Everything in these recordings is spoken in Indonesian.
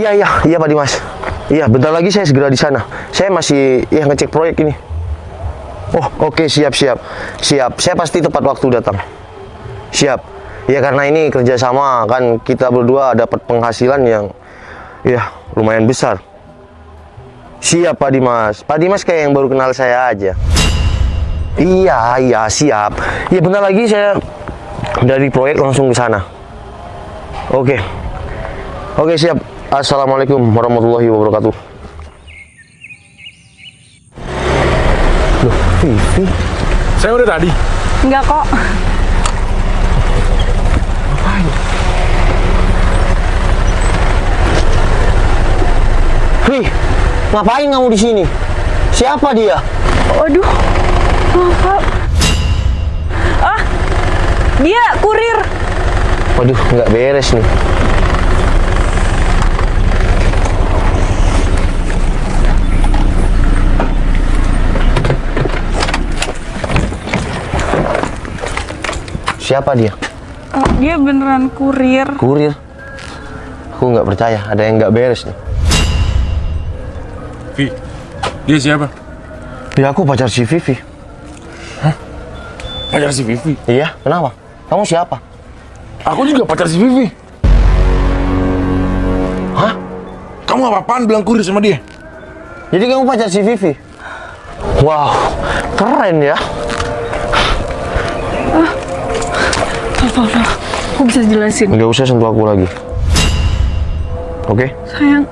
Iya Pak Dimas. Iya, bentar lagi saya segera di sana. Saya masih ngecek proyek ini. Oh, oke, siap. Saya pasti tepat waktu datang. Siap. Ya karena ini kerjasama kan, kita berdua dapat penghasilan yang lumayan besar. Siap Pak Dimas. Pak Dimas kayak yang baru kenal saya aja. Iya, siap. Ya bentar lagi saya dari proyek langsung ke sana. Oke, siap. Assalamualaikum warahmatullahi wabarakatuh. Loh, Vivi? Saya udah tadi. Enggak kok. Ngapain? Vih, ngapain kamu di sini? Siapa dia? Waduh, maaf. Dia kurir. Waduh, nggak beres nih. Siapa dia? Dia beneran kurir. Kurir? Aku nggak percaya, ada yang nggak beres nih. Vi, dia siapa? Ya aku pacar si Vivi. Hah? Pacar si Vivi? Iya, kenapa? Kamu siapa? Aku juga pacar si Vivi. Hah? Kamu apa-apaan bilang kurir sama dia? Jadi kamu pacar si Vivi? Wow, keren ya. Aku bisa jelasin. Nggak usah sentuh aku lagi. Oke? Sayang.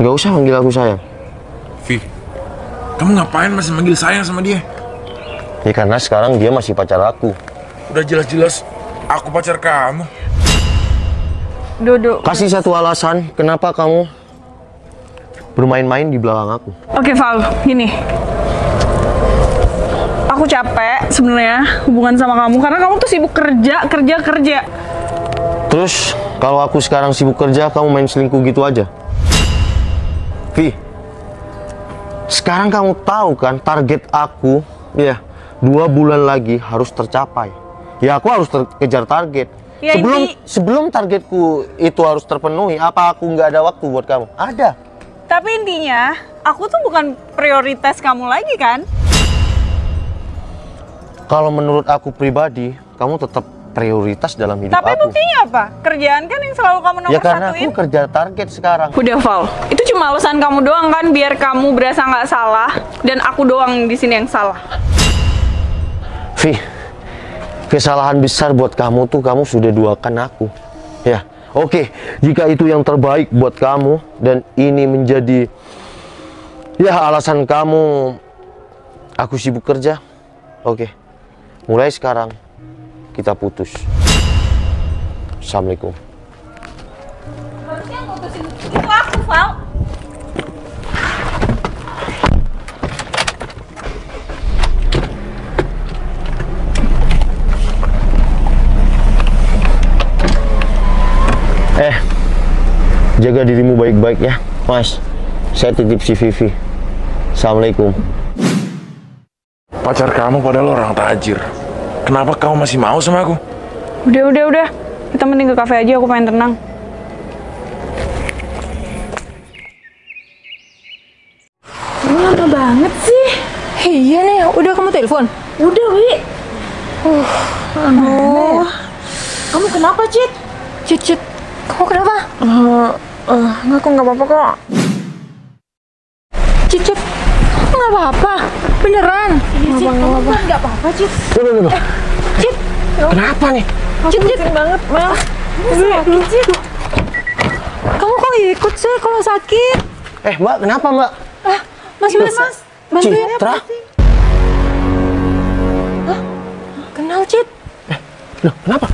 Nggak usah manggil aku sayang. Vi, kamu ngapain masih manggil sayang sama dia? Ya karena sekarang dia masih pacar aku. Udah jelas-jelas aku pacar kamu. Dodo. Kasih satu alasan kenapa kamu bermain-main di belakang aku. Oke, Val, gini. Aku capek sebenarnya hubungan sama kamu karena kamu tuh sibuk kerja. Terus kalau aku sekarang sibuk kerja, kamu main selingkuh gitu aja? Vi, sekarang kamu tahu kan target aku, 2 bulan lagi harus tercapai. Ya aku harus kejar target. Ya, sebelum targetku itu harus terpenuhi, apa aku nggak ada waktu buat kamu? Ada. Tapi intinya, aku tuh bukan prioritas kamu lagi kan? Kalau menurut aku pribadi, kamu tetap prioritas dalam hidup Tapi aku. buktinya apa? Kerjaan kan yang selalu kamu nomor Ya karena satuin. aku kerja target sekarang. Udah, Val. Itu cuma alasan kamu doang kan, biar kamu berasa nggak salah dan aku doang di sini yang salah. Vi, kesalahan besar buat kamu tuh kamu sudah duakan aku. Ya, oke. Jika itu yang terbaik buat kamu dan ini menjadi alasan kamu aku sibuk kerja. Oke. Mulai sekarang kita putus. Assalamualaikum. Harusnya ngutusin itu aku, Val. Jaga dirimu baik-baik ya, Mas. Saya titip si Vivi. Assalamualaikum. Pacar kamu padahal orang tajir. Kenapa kamu masih mau sama aku? Udah. Kita mending ke kafe aja, aku pengen tenang. Ini lama banget sih. Iya nih, udah kamu telepon? Udah, Wi. Aduh. Kamu kenapa, Cit? Cit, kamu kenapa? Enggak, aku nggak apa-apa kok. Cit, kamu nggak apa-apa? Beneran? Iya, Cit, kamu kan nggak apa-apa, Cit. Tunggu. Cit, Kenapa nih? Cit, banget, Mas. Sakit, Cit. Kamu kok ikut sih kalau sakit? Mbak, kenapa, Mbak? Mas, bantuin. Citra? Hah? Kenal, Cit? Loh, kenapa?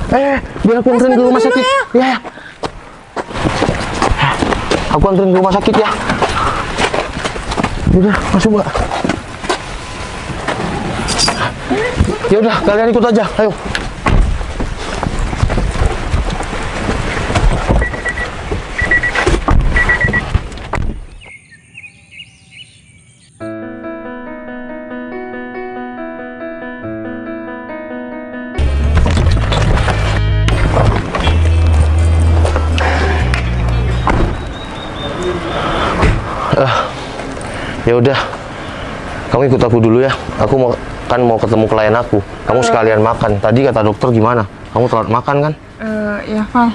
Biar aku anterin ke rumah sakit. Ya. Aku anterin ke rumah sakit ya. Udah, masuk, Mbak. Ya udah, kalian ikut aja. Ayo. Ya udah, kamu ikut aku dulu ya. Aku mau ketemu klien aku. Kamu sekalian makan. Tadi kata dokter gimana? Kamu telat makan kan? Ya Val.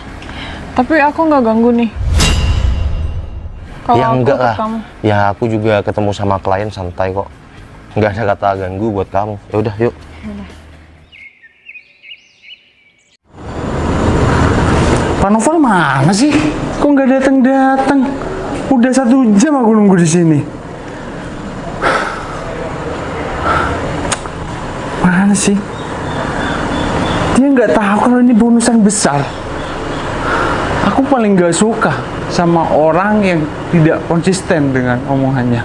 Tapi aku nggak ganggu nih. Kalau Ya aku enggak ikut lah. kamu. Ya aku juga ketemu sama klien santai kok. Nggak ada kata ganggu buat kamu. Ya udah, yuk. Pak Novel mana sih? Kok nggak datang-datang? Udah 1 jam aku nunggu di sini. Mana sih? Dia nggak tahu kalau ini bonusan besar. Aku paling nggak suka sama orang yang tidak konsisten dengan omongannya.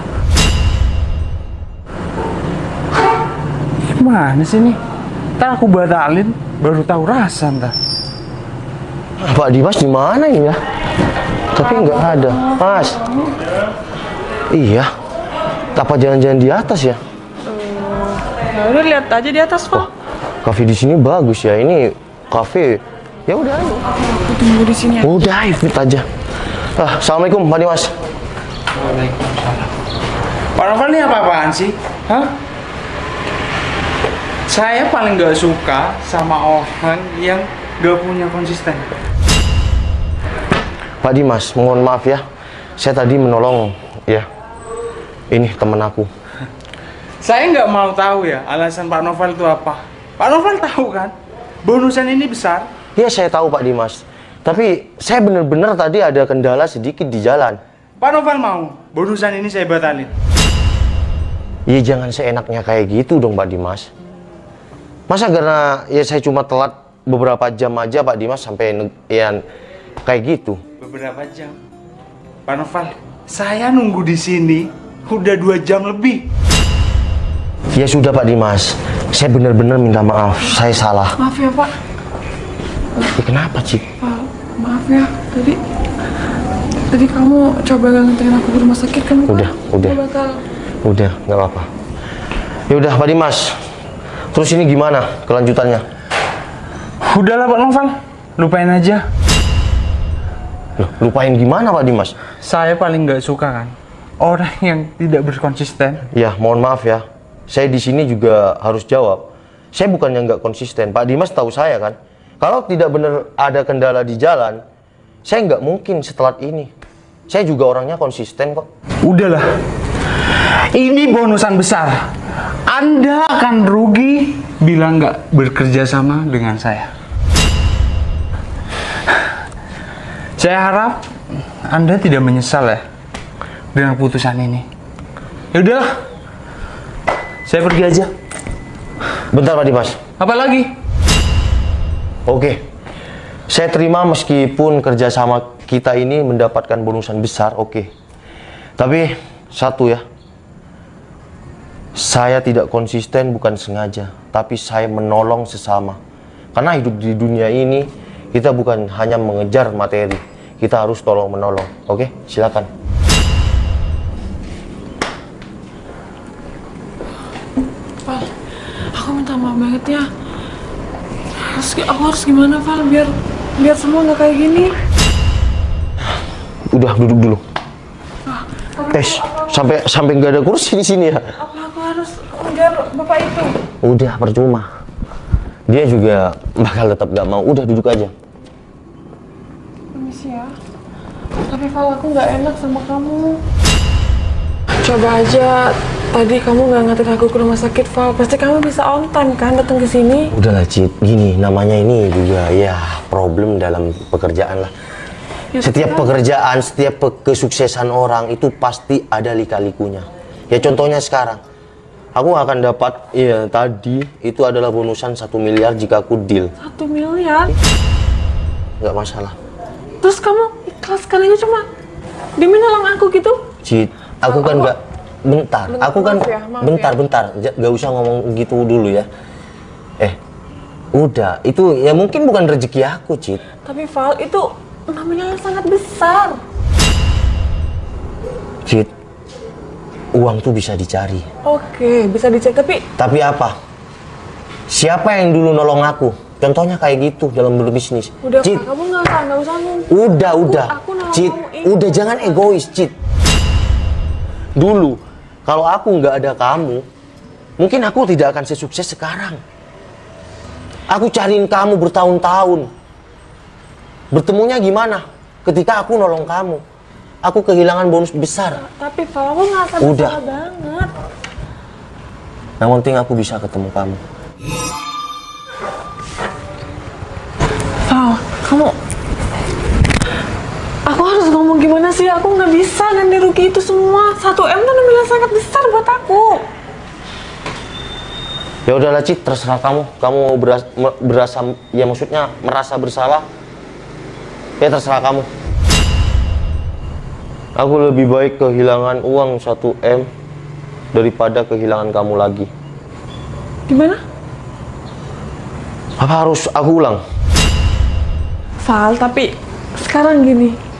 Gimana sih nih? Ntar aku batalin, baru tahu rasa ntar. Pak Dimas di mana ini ya? Tapi nggak ada. Mas. Iya. Apa jalan-jalan di atas ya? Ya udah lihat aja di atas Val. Kafe di sini bagus ya. Ini kafe. Ya udah, ayo. Aku tunggu di sini ya. Udah, ikut aja. Assalamualaikum, Pak Dimas. Waalaikumsalam. Pak Novel ini apa-apaan sih? Hah? Saya paling gak suka sama orang yang gak punya konsisten. Pak Dimas, mohon maaf ya. Saya tadi menolong ya. Ini teman aku. Saya nggak mau tahu ya alasan Pak Novel itu apa. Pak Novel tahu kan? Bonusan ini besar. Ya saya tahu Pak Dimas. Tapi saya benar-benar tadi ada kendala sedikit di jalan. Pak Novel mau bonusan ini saya batalin. Ya jangan seenaknya kayak gitu dong Pak Dimas. Masa karena ya saya cuma telat beberapa jam aja Pak Dimas sampai ya kayak gitu. Beberapa jam. Pak Novel, saya nunggu di sini udah 2 jam lebih. Ya sudah Pak Dimas. Saya benar-benar minta maaf. Saya salah. Maaf ya Pak. Ya, kenapa Cik? Pak, maaf ya. Tadi kamu coba nganterin aku ke rumah sakit kan? Pak? Udah. Aku bakal. Udah, nggak apa-apa. Ya udah Pak Dimas. Terus ini gimana kelanjutannya? Udahlah Pak Novel, lupain aja. Loh, lupain gimana Pak Dimas? Saya paling nggak suka kan orang yang tidak berkonsisten. Ya, mohon maaf ya. Saya di sini juga harus jawab. Saya bukan yang nggak konsisten. Pak Dimas tahu saya kan. Kalau tidak benar ada kendala di jalan, saya nggak mungkin setelat ini. Saya juga orangnya konsisten kok. Udahlah, ini bonusan besar. Anda akan rugi bila nggak bekerja sama dengan saya. Saya harap Anda tidak menyesal ya dengan putusan ini. Ya udahlah, saya pergi aja. Bentar Pak Dimas. Apa lagi? Oke. Saya terima meskipun kerjasama kita ini mendapatkan bonusan besar, oke. Tapi satu ya. Saya tidak konsisten bukan sengaja, tapi saya menolong sesama. Karena hidup di dunia ini kita bukan hanya mengejar materi, kita harus tolong menolong. Oke, silakan. Val, aku minta maaf banget ya. Aku harus gimana Val biar semua nggak kayak gini. Udah duduk dulu. Sampai nggak ada kursi di sini ya. Apa aku harus ngejar bapak itu? Udah percuma. Dia juga bakal tetap gak mau. Udah duduk aja. Permisi ya. Tapi Val, aku nggak enak sama kamu. Coba aja tadi kamu nggak nganterin aku ke rumah sakit Val. Pasti kamu bisa on time kan datang ke sini. Udahlah Cid, gini namanya ini juga ya problem dalam pekerjaan lah. Ya, Setiap pekerjaan, setiap kesuksesan orang itu pasti ada lika-likunya. Ya contohnya sekarang, aku akan dapat, ya tadi itu adalah bonusan 1 miliar jika aku deal. 1 miliar? Nggak masalah. Terus kamu ikhlaskan aja cuma demi nolong aku gitu? Cid, aku kan nggak, bentar, aku kan, maaf ya. bentar, nggak usah ngomong gitu dulu ya. Udah, itu ya mungkin bukan rezeki aku Cid. Tapi Val, itu namanya sangat besar. Cid, uang tuh bisa dicari. Oke, bisa dicek, Tapi apa? Siapa yang dulu nolong aku? Contohnya kayak gitu dalam berbisnis. udah Cid, Kak, kamu nggak usah ngomong. udah. Aku nolong Cid, kamu ini. udah jangan egois, Cid. Dulu Kalau aku nggak ada kamu, mungkin aku tidak akan sesukses sekarang. Aku cariin kamu bertahun-tahun. Bertemunya gimana? Ketika aku nolong kamu, aku kehilangan bonus besar. Tapi Val, aku ngerasa Udah. bersalah banget. Yang penting aku bisa ketemu kamu. Val, kamu... Aku harus ngomong gimana sih? Aku nggak bisa ganti rugi itu semua. 1 M tuh nilai sangat besar buat aku. Ya udahlah Cid, terserah kamu. Kamu mau berasa, ya maksudnya merasa bersalah. Ya terserah kamu. Aku lebih baik kehilangan uang 1 M daripada kehilangan kamu lagi. Gimana? Apa harus aku ulang? Val, tapi sekarang gini.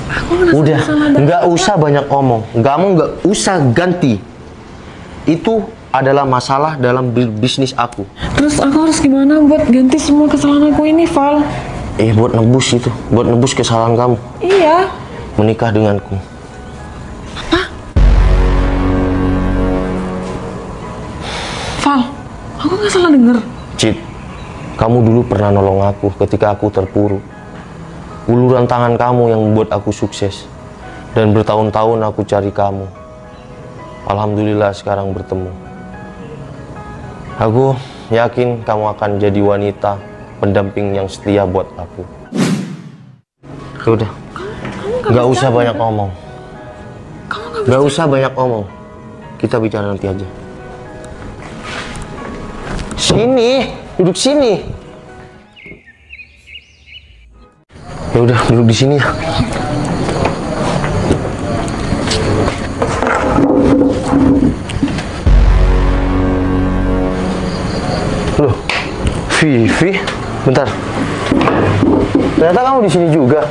Aku ngerasa Udah, bersalah banget. nggak usah banyak omong. Kamu nggak usah ganti. Itu adalah masalah dalam bisnis aku. Terus aku harus gimana buat ganti semua kesalahan aku ini, Val? Buat nebus itu, buat nebus kesalahan kamu. Iya. Menikah denganku. Val, aku nggak salah denger. Cid, kamu dulu pernah nolong aku ketika aku terpuruk. Uluran tangan kamu yang membuat aku sukses. Dan bertahun-tahun aku cari kamu. Alhamdulillah sekarang bertemu. Aku yakin kamu akan jadi wanita pendamping yang setia buat aku. Ya udah, nggak usah banyak ngomong. Nggak usah banyak ngomong. Kita bicara nanti aja. Sini, duduk sini. Ya udah, duduk di sini ya. Loh, Vivi, bentar. Ternyata kamu di sini juga.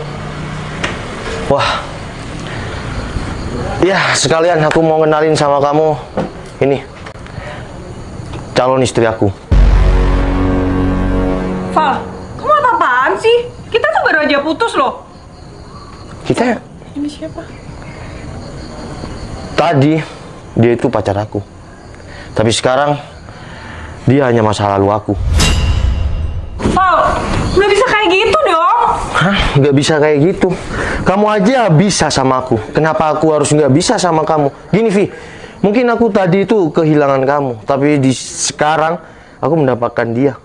Wah. Ya, sekalian aku mau kenalin sama kamu. Ini calon istri aku. Val, kamu apa-apaan sih? Kita tuh baru aja putus loh. Kita Ini siapa? tadi dia itu pacar aku. Tapi sekarang dia hanya masa lalu aku. Val, nggak bisa kayak gitu dong. Hah? Nggak bisa kayak gitu. Kamu aja bisa sama aku. Kenapa aku harus nggak bisa sama kamu? Gini, Vi. Mungkin aku tadi itu kehilangan kamu. Tapi sekarang aku mendapatkan dia.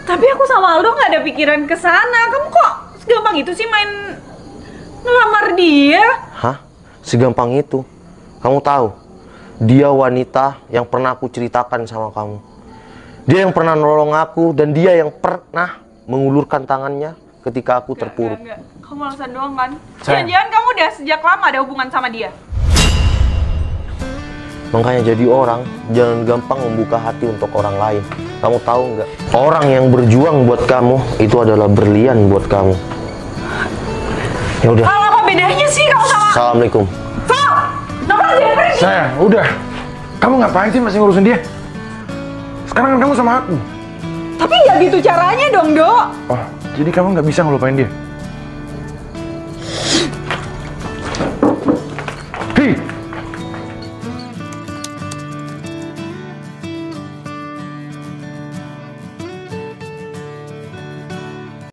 Tapi aku sama Aldo nggak ada pikiran ke sana. Kamu kok segampang itu sih main ngelamar dia? Hah? Segampang itu? Kamu tahu? Dia wanita yang pernah aku ceritakan sama kamu. Dia yang pernah nolong aku. Dan dia yang pernah mengulurkan tangannya ketika aku terpuruk. Enggak. Kamu alasan doang kan? Sayang. Jangan-jangan kamu udah sejak lama ada hubungan sama dia. Makanya jadi orang, jangan gampang membuka hati untuk orang lain. Kamu tahu nggak? Orang yang berjuang buat kamu, itu adalah berlian buat kamu. Ya udah. Val, apa bedanya sih kamu sama... Assalamualaikum. Val, kenapa dia pergi? Sayang, udah. Kamu ngapain sih masih ngurusin dia? Sekarang kan kamu sama aku. Tapi nggak gitu caranya dong, Dok. Oh, jadi kamu nggak bisa ngelupain dia?